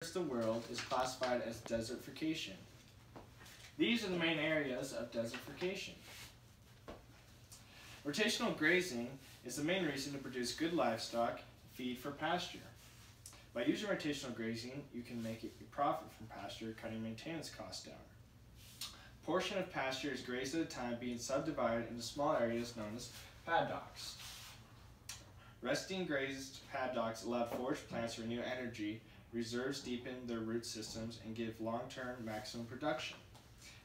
The world is classified as desertification. These are the main areas of desertification. Rotational grazing is the main reason to produce good livestock feed for pasture. By using rotational grazing, you can make a profit from pasture, cutting maintenance costs down. A portion of pasture is grazed at a time, being subdivided into small areas known as paddocks. Resting grazed paddocks allow forage plants to renew energy, reserves deepen their root systems, and give long-term maximum production.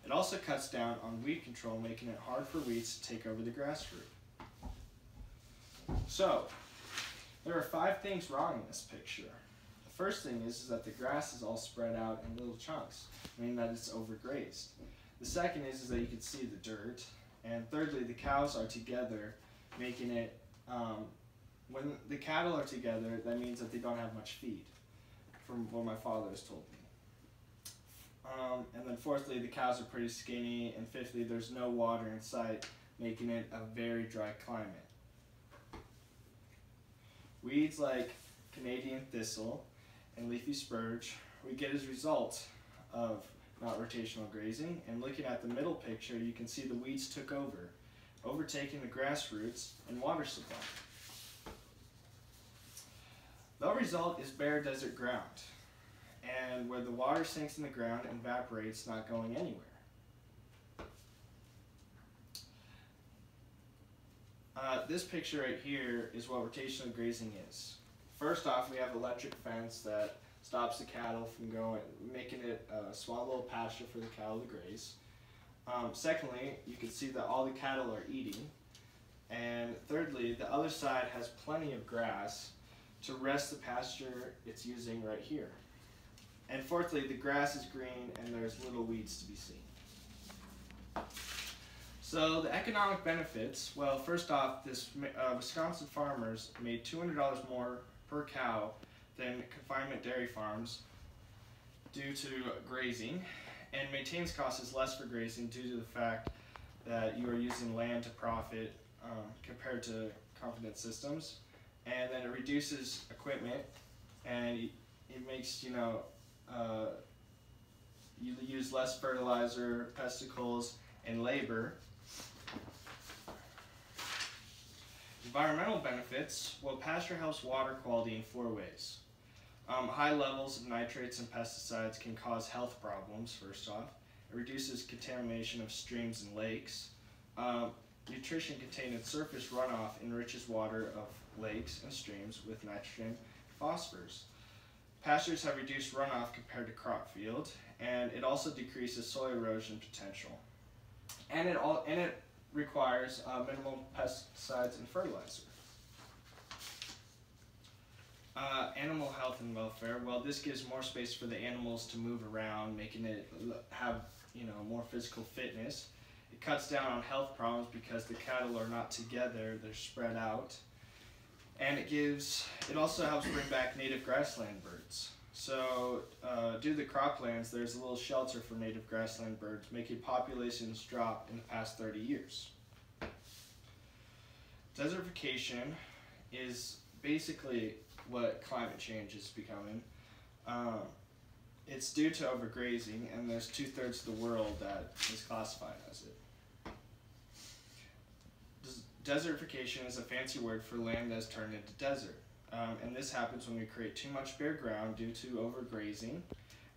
It also cuts down on weed control, making it hard for weeds to take over the grass root. So, there are 5 things wrong in this picture. The first thing is that the grass is all spread out in little chunks, meaning that it's overgrazed. The second is that you can see the dirt. And thirdly, the cows are together, making it, when the cattle are together, that means that they don't have much feed, from what my father has told me. And then fourthly, the cows are pretty skinny, and fifthly, there's no water in sight, making it a very dry climate. Weeds like Canadian thistle and leafy spurge we get as a result of not rotational grazing, and looking at the middle picture, you can see the weeds took over, overtaking the grass roots and water supply. The result is bare desert ground, and where the water sinks in the ground and evaporates, not going anywhere. This picture right here is what rotational grazing is. First off, we have electric fence that stops the cattle from going, making it a small little pasture for the cattle to graze. Secondly, you can see that all the cattle are eating. And thirdly, the other side has plenty of grass to rest the pasture it's using right here. And fourthly, the grass is green and there's little weeds to be seen. So the economic benefits, well, first off, this Wisconsin farmers made $200 more per cow than confinement dairy farms due to grazing, and maintenance cost is less for grazing due to the fact that you are using land to profit compared to confident systems. And then it reduces equipment, and it makes, you use less fertilizer, pesticles, and labor. Environmental benefits, well, pasture helps water quality in 4 ways. High levels of nitrates and pesticides can cause health problems, first off. It reduces contamination of streams and lakes. Nutrition contained in surface runoff enriches water of lakes and streams with nitrogen and phosphorus. Pastures have reduced runoff compared to crop field, and it also decreases soil erosion potential. And it requires minimal pesticides and fertilizer. Animal health and welfare, well, this gives more space for the animals to move around, making it have more physical fitness. It cuts down on health problems because the cattle are not together, they're spread out. And it also helps bring back native grassland birds. So due to the croplands, there's a little shelter for native grassland birds, making populations drop in the past 30 years. Desertification is basically what climate change is becoming. It's due to overgrazing, and there's 2/3 of the world that is classified as it. Desertification is a fancy word for land that is turned into desert. And this happens when we create too much bare ground due to overgrazing,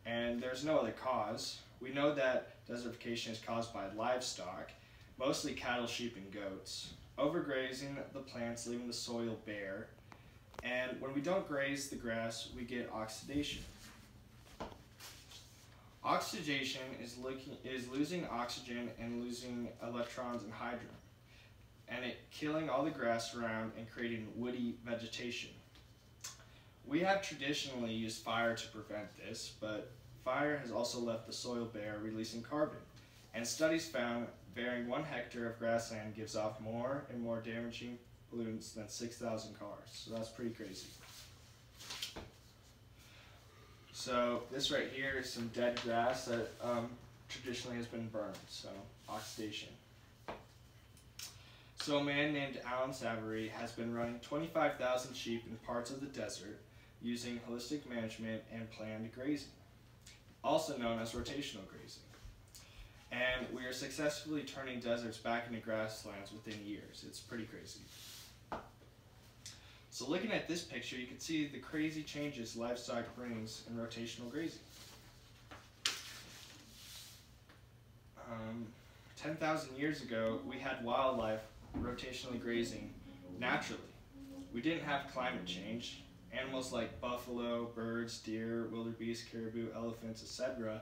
and there's no other cause. We know that desertification is caused by livestock, mostly cattle, sheep, and goats. Overgrazing the plants, leaving the soil bare, and when we don't graze the grass, we get oxidation. Oxidation is losing oxygen and losing electrons and hydrogen, and it killing all the grass around and creating woody vegetation. We have traditionally used fire to prevent this, but fire has also left the soil bare, releasing carbon. And studies found burying 1 hectare of grassland gives off more and more damaging pollutants than 6,000 cars. So that's pretty crazy. So this right here is some dead grass that traditionally has been burned, so oxidation. So a man named Alan Savory has been running 25,000 sheep in parts of the desert using holistic management and planned grazing, also known as rotational grazing. And we are successfully turning deserts back into grasslands within years. It's pretty crazy. So looking at this picture, you can see the crazy changes livestock brings in rotational grazing. 10,000 years ago, we had wildlife rotationally grazing naturally. We didn't have climate change. Animals like buffalo, birds, deer, wildebeest, caribou, elephants, etc.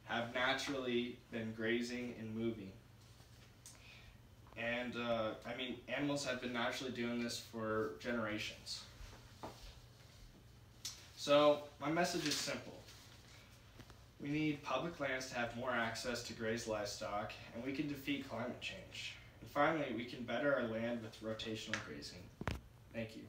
have naturally been grazing and moving. And animals have been naturally doing this for generations. So my message is simple. We need public lands to have more access to graze livestock, and we can defeat climate change. And finally, we can better our land with rotational grazing. Thank you.